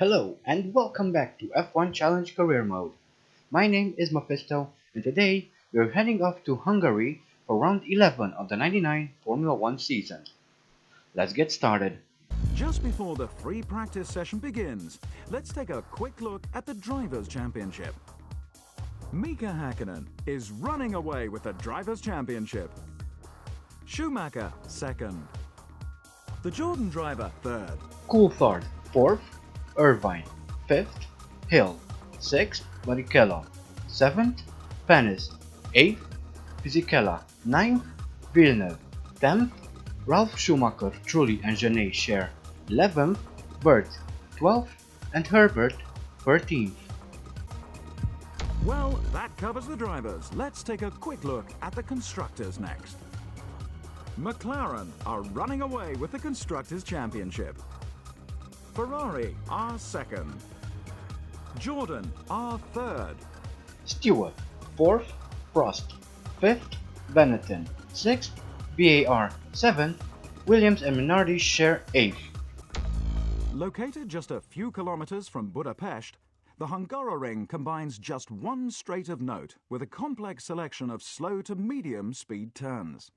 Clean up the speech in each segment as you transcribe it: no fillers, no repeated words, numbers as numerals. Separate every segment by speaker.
Speaker 1: Hello and welcome back to F1 Challenge Career Mode. My name is Mephisto and today we are heading off to Hungary for round 11 of the 99 Formula 1 season. Let's get started.
Speaker 2: Just before the free practice session begins, let's take a quick look at the Drivers' Championship. Mika Häkkinen is running away with the Drivers' Championship. Schumacher, second. The Jordan driver, third.
Speaker 1: Coulthard 4th, Irvine 5th, Hill 6th, Barrichello 7th, Panis 8th, Fisichella 9th, Villeneuve 10th, Ralf Schumacher, Trulli and Genet share 11th, Bert 12th, and Herbert 13th.
Speaker 2: Well, that covers the drivers. Let's take a quick look at the constructors next. McLaren are running away with the Constructors' Championship. Ferrari are second. Jordan are third.
Speaker 1: Stewart 4th, Prost 5th, Benetton 6th, VAR 7th, Williams and Minardi share 8th.
Speaker 2: Located just a few kilometers from Budapest, the Hungaroring combines just one straight of note with a complex selection of slow to medium speed turns.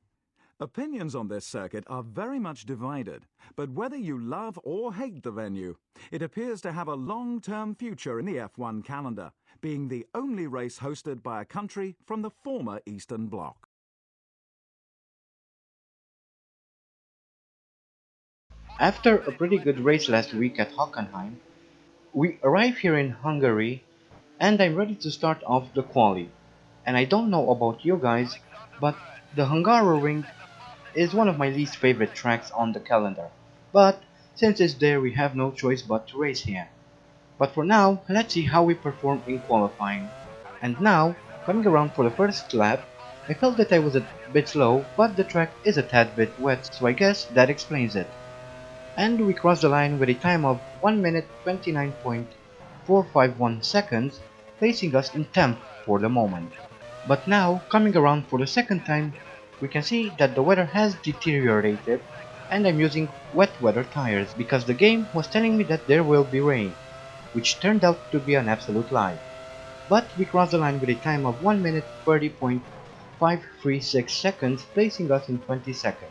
Speaker 2: Opinions on this circuit are very much divided, but whether you love or hate the venue, it appears to have a long-term future in the F1 calendar, being the only race hosted by a country from the former Eastern Bloc.
Speaker 1: After a pretty good race last week at Hockenheim, we arrive here in Hungary and I'm ready to start off the quali. And I don't know about you guys, but the Hungaroring is one of my least favorite tracks on the calendar. But since it's there, we have no choice but to race here. But for now, let's see how we perform in qualifying. And now, coming around for the first lap, I felt that I was a bit slow, but the track is a tad bit wet, so I guess that explains it. And we crossed the line with a time of 1 minute 29.451 seconds, placing us in 10th for the moment. But now, coming around for the second time, we can see that the weather has deteriorated and I'm using wet weather tires because the game was telling me that there will be rain, which turned out to be an absolute lie. But we crossed the line with a time of 1 minute 30.536 seconds, placing us in 22nd.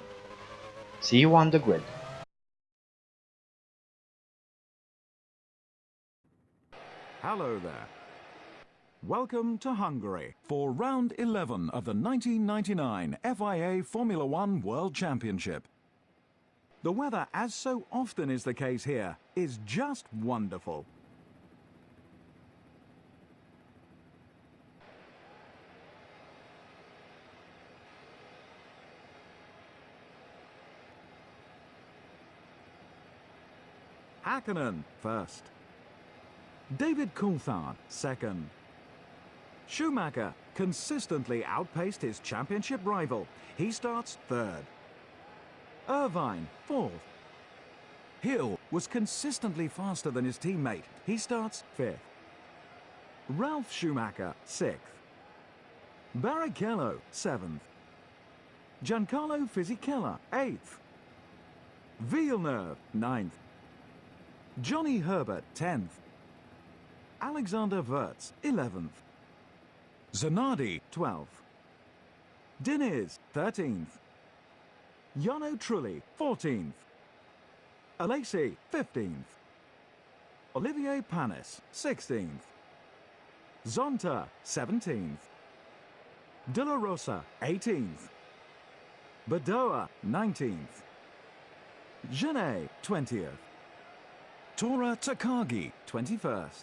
Speaker 1: See you on the grid.
Speaker 2: Hello there. Welcome to Hungary for round 11 of the 1999 FIA Formula One World Championship. The weather, as so often is the case here, is just wonderful. Häkkinen first. David Coulthard second. Schumacher consistently outpaced his championship rival. He starts third. Irvine fourth. Hill was consistently faster than his teammate. He starts fifth. Ralf Schumacher sixth. Barrichello seventh. Giancarlo Fisichella eighth. Villeneuve ninth. Johnny Herbert 10th. Alexander Wurz 11th. Zanardi 12th. Diniz 13th. Jarno Trulli 14th. Alesi 15th. Olivier Panis 16th. Zonta 17th. De La Rosa 18th. Badoa 19th. Genet 20th. Tora Takagi 21st.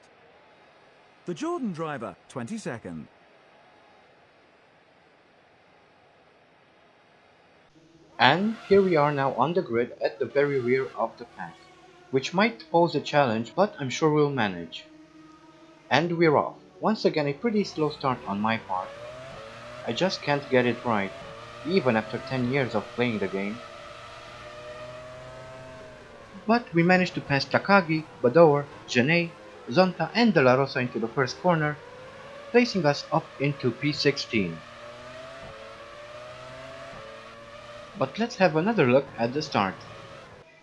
Speaker 2: The Jordan driver 22nd.
Speaker 1: And here we are now on the grid at the very rear of the pack, which might pose a challenge, but I'm sure we'll manage. And we're off. Once again a pretty slow start on my part. I just can't get it right, even after 10 years of playing the game. But we managed to pass Takagi, Badoer, Genet, Zonta and De La Rosa into the first corner, placing us up into P16. But let's have another look at the start.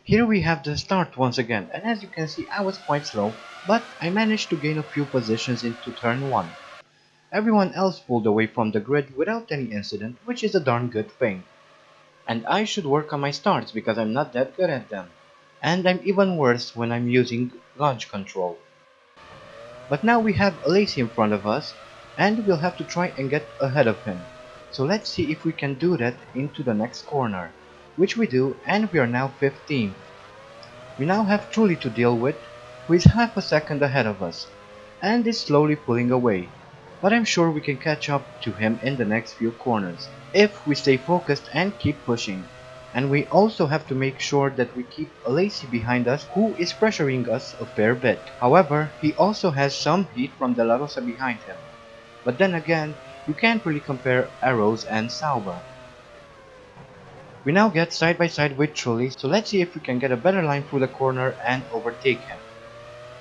Speaker 1: Here we have the start once again, and as you can see I was quite slow, but I managed to gain a few positions into turn 1. Everyone else pulled away from the grid without any incident, which is a darn good thing. And I should work on my starts because I'm not that good at them. And I'm even worse when I'm using launch control. But now we have Lacey in front of us, and we'll have to try and get ahead of him. So let's see if we can do that into the next corner. Which we do, and we are now 15th. We now have Truly to deal with, who is half a second ahead of us, and is slowly pulling away. But I'm sure we can catch up to him in the next few corners, if we stay focused and keep pushing. And we also have to make sure that we keep Lacey behind us, who is pressuring us a fair bit. However, he also has some heat from De La Rosa behind him. But then again, you can't really compare Arrows and Sauber. We now get side by side with Truly, so let's see if we can get a better line through the corner and overtake him.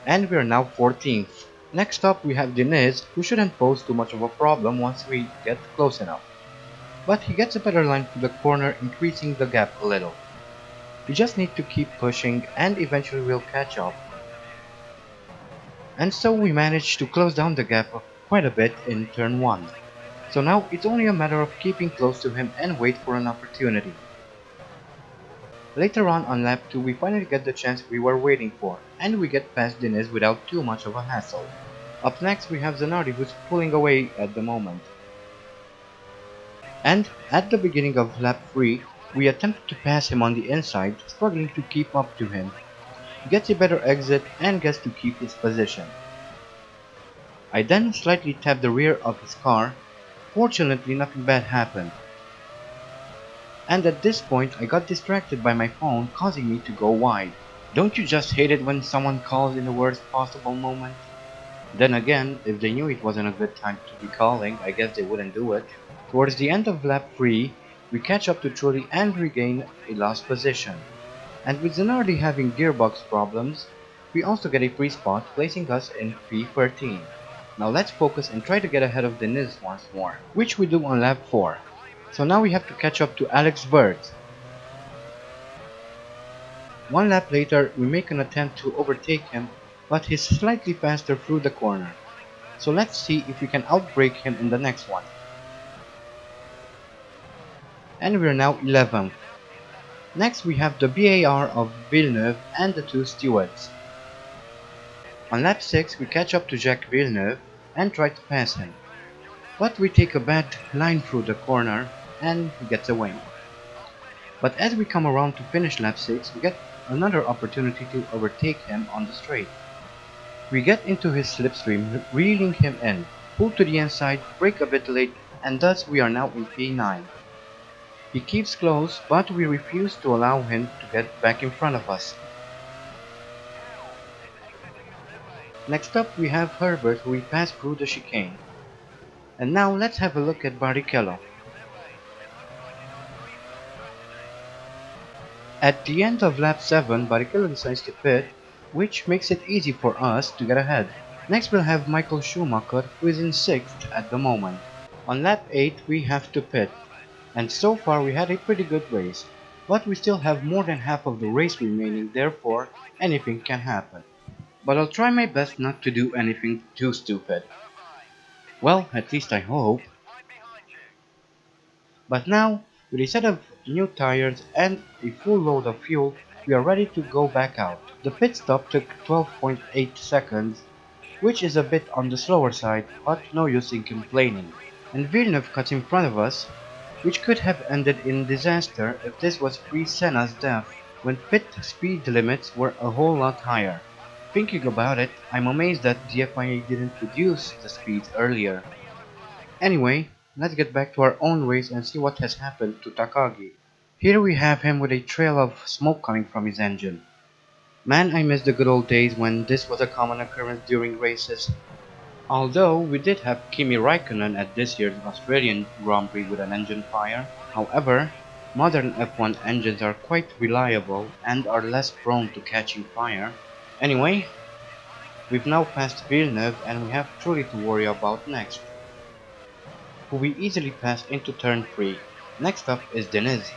Speaker 1: And we are now 14th. Next up we have Deniz, who shouldn't pose too much of a problem once we get close enough. But he gets a better line through the corner, increasing the gap a little. We just need to keep pushing and eventually we'll catch up. And so we managed to close down the gap quite a bit in turn 1. So now it's only a matter of keeping close to him and wait for an opportunity. Later on lap 2 we finally get the chance we were waiting for, and we get past Diniz without too much of a hassle. Up next we have Zanardi, who's pulling away at the moment. And at the beginning of lap 3, we attempt to pass him on the inside, struggling to keep up to him. He gets a better exit and gets to keep his position. I then slightly tap the rear of his car. Fortunately nothing bad happened. And at this point I got distracted by my phone, causing me to go wide. Don't you just hate it when someone calls in the worst possible moment? Then again, if they knew it wasn't a good time to be calling, I guess they wouldn't do it. Towards the end of lap 3, we catch up to Truly and regain a lost position. And with Zanardi having gearbox problems, we also get a free spot, placing us in P13. Now let's focus and try to get ahead of Deniz once more, which we do on lap 4. So now we have to catch up to Alex Bird. One lap later, we make an attempt to overtake him, but he's slightly faster through the corner. So let's see if we can outbrake him in the next one. And we're now 11th. Next we have the BAR of Villeneuve and the two stewards. On lap 6 we catch up to Jacques Villeneuve and try to pass him. But we take a bad line through the corner and he gets away. But as we come around to finish lap 6, we get another opportunity to overtake him on the straight. We get into his slipstream, reeling him in, pull to the inside, brake a bit late, and thus we are now in P9. He keeps close, but we refuse to allow him to get back in front of us. Next up we have Herbert, who we pass through the chicane. And now let's have a look at Barrichello. At the end of lap 7, Barrichello decides to pit, which makes it easy for us to get ahead. Next we'll have Michael Schumacher, who is in 6th at the moment. On lap 8 we have to pit, and so far we had a pretty good race, but we still have more than half of the race remaining, therefore anything can happen. But I'll try my best not to do anything too stupid. Well, at least I hope. But now, with a set of new tires and a full load of fuel, we are ready to go back out. The pit stop took 12.8 seconds, which is a bit on the slower side, but no use in complaining. And Villeneuve cuts in front of us, which could have ended in disaster if this was pre-Senna's death, when pit speed limits were a whole lot higher. Thinking about it, I'm amazed that the FIA didn't reduce the speeds earlier. Anyway, let's get back to our own race and see what has happened to Takagi. Here we have him with a trail of smoke coming from his engine. Man, I miss the good old days when this was a common occurrence during races. Although we did have Kimi Raikkonen at this year's Australian Grand Prix with an engine fire. However, modern F1 engines are quite reliable and are less prone to catching fire. Anyway, we've now passed Villeneuve and we have Truly to worry about next, who we easily pass into turn 3. Next up is Deniz.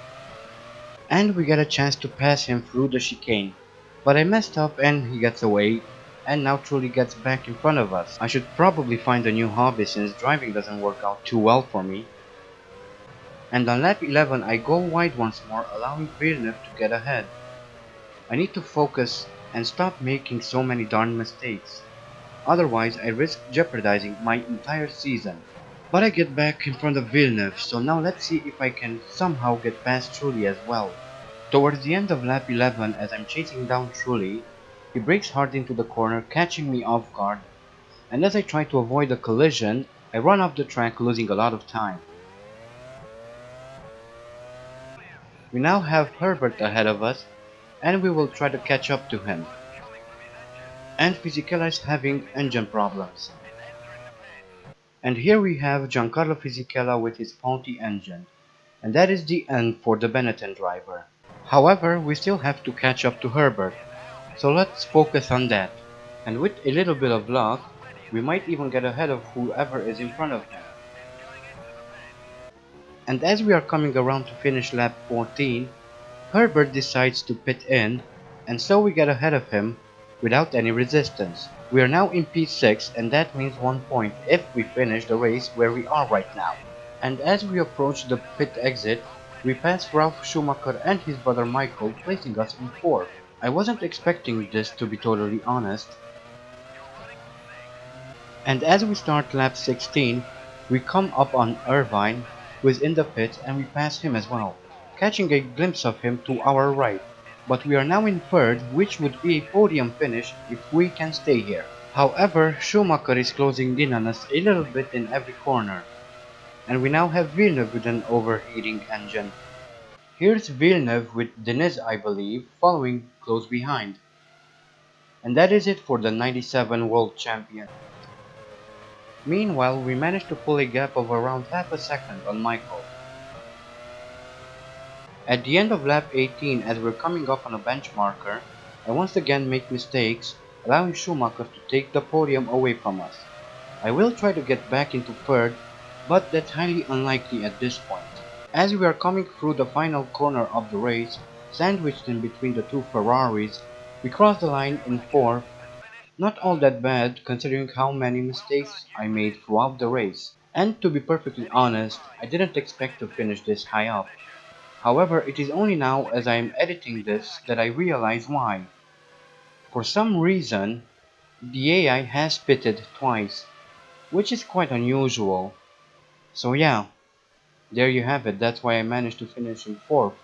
Speaker 1: and we get a chance to pass him through the chicane. But I messed up and he gets away, and now truly gets back in front of us. I should probably find a new hobby since driving doesn't work out too well for me. And on lap 11 I go wide once more, allowing Villeneuve to get ahead. I need to focus and stop making so many darn mistakes. Otherwise I risk jeopardizing my entire season. But I get back in front of Villeneuve, so now let's see if I can somehow get past Trulli as well. Towards the end of lap 11, as I'm chasing down Trulli, he brakes hard into the corner, catching me off guard, and as I try to avoid a collision, I run off the track, losing a lot of time. We now have Herbert ahead of us, and we will try to catch up to him. And Fisichella is having engine problems. And here we have Giancarlo Fisichella with his faulty engine, and that is the end for the Benetton driver. However, we still have to catch up to Herbert, so let's focus on that. And with a little bit of luck, we might even get ahead of whoever is in front of him. And as we are coming around to finish lap 14, Herbert decides to pit in, and so we get ahead of him without any resistance. We are now in P6, and that means 1 point if we finish the race where we are right now. And as we approach the pit exit, we pass Ralf Schumacher and his brother Michael, placing us in 4th. I wasn't expecting this, to be totally honest. And as we start lap 16, we come up on Irvine, who is in the pit, and we pass him as well, catching a glimpse of him to our right. But we are now in 3rd, which would be a podium finish if we can stay here. However, Schumacher is closing in on us a little bit in every corner, and we now have Villeneuve with an overheating engine. Here's Villeneuve with Deniz, I believe, following close behind. And that is it for the 97 world champion. Meanwhile, we managed to pull a gap of around half a second on Michael. At the end of lap 18, as we're coming up on a bench marker, I once again make mistakes, allowing Schumacher to take the podium away from us. I will try to get back into 3rd, but that's highly unlikely at this point. As we are coming through the final corner of the race, sandwiched in between the two Ferraris, we cross the line in 4th. Not all that bad considering how many mistakes I made throughout the race. And to be perfectly honest, I didn't expect to finish this high up. However, it is only now as I am editing this that I realize why. For some reason, the AI has pitted twice, which is quite unusual. So yeah, there you have it, that's why I managed to finish in 4th.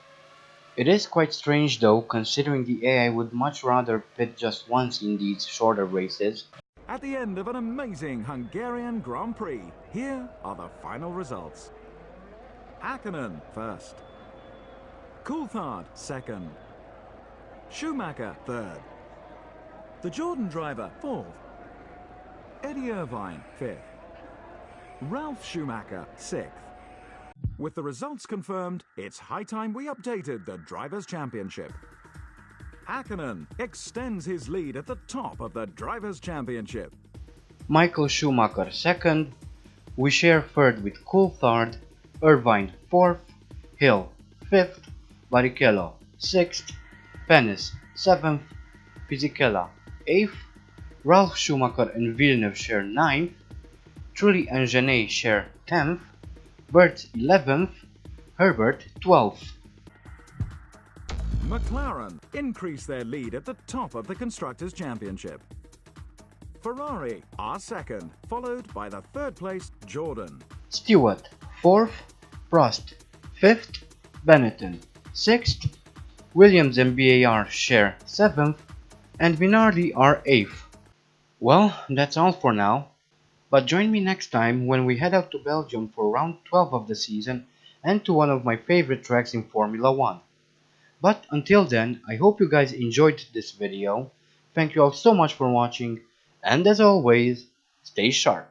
Speaker 1: It is quite strange though, considering the AI would much rather pit just once in these shorter races.
Speaker 2: At the end of an amazing Hungarian Grand Prix, here are the final results. Hakkinen first. Coulthard second. Schumacher third. The Jordan driver fourth. Eddie Irvine fifth. Ralf Schumacher sixth. With the results confirmed, it's high time we updated the Drivers' Championship. Hakkinen extends his lead at the top of the Drivers' Championship.
Speaker 1: Michael Schumacher second, we share third with Coulthard, Irvine 4th, Hill 5th, Barrichello 6th, Penis 7th, Fisichella 8th, Ralf Schumacher and Villeneuve share 9th, Trulli and Genet share 10th, Bert 11th, Herbert 12th.
Speaker 2: McLaren increase their lead at the top of the Constructors' Championship. Ferrari are second, followed by the third place Jordan.
Speaker 1: Stewart 4th, Prost 5th, Benetton 6th, Williams and BAR share 7th, and Minardi are 8th. Well, that's all for now, but join me next time when we head out to Belgium for round 12 of the season and to one of my favorite tracks in Formula 1. But until then, I hope you guys enjoyed this video. Thank you all so much for watching, and as always, stay sharp.